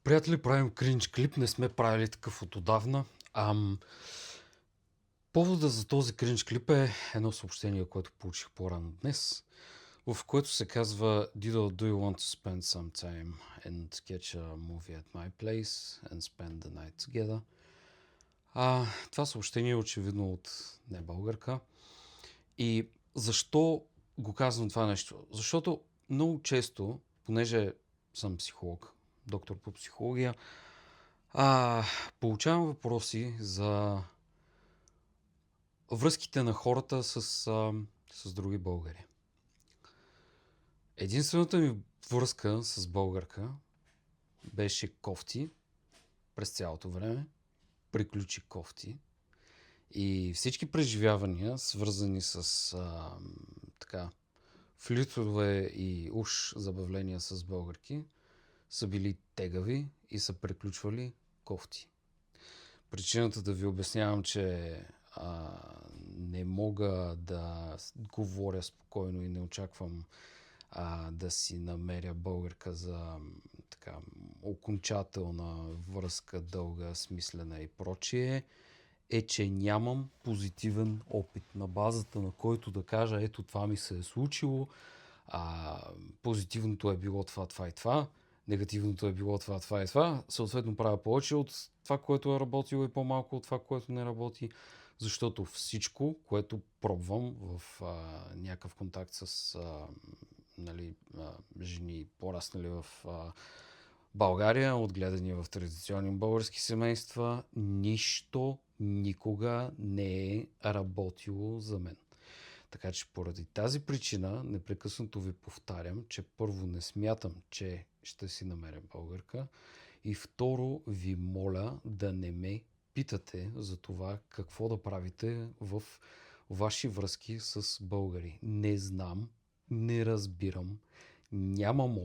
Приятели, правим кринж клип, не сме правили такъв от отдавна. Повода за този кринж клип е едно съобщение, което получих по-рано днес, в което се казва Dido, do you want to spend some time and catch a movie at my place and spend the night together? Това съобщение е очевидно от не българка. И защо го казвам това нещо? Защото много често, понеже съм психолог, доктор по психология, получавам въпроси за връзките на хората с други българи. Единствената ми връзка с българка беше кофти през цялото време. Приключи кофти. И всички преживявания, свързани с флиртове и уж забавления с българки, са били тегави и са приключвали кофти. Причината да ви обяснявам, че не мога да говоря спокойно и не очаквам да си намеря българка за окончателна връзка, дълга, смислена и прочие, е, че нямам позитивен опит, на базата на който да кажа, ето това ми се е случило, позитивното е било това, това и това, негативното е било това, това и това, съответно правя повече от това, което е работило и по-малко от това, което не работи, защото всичко, което пробвам в някакъв контакт с жени, пораснали в България, отгледани в традиционни български семейства, нищо никога не е работило за мен. Така че поради тази причина непрекъснато ви повтарям, че първо не смятам, че ще си намеря българка и второ ви моля да не ме питате за това какво да правите в ваши връзки с българи. Не знам, не разбирам, нямам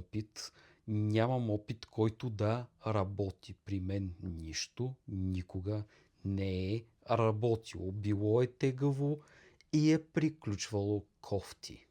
опит, който да работи. При мен нищо никога не е работило. Било е тегаво и е приключвало кофти.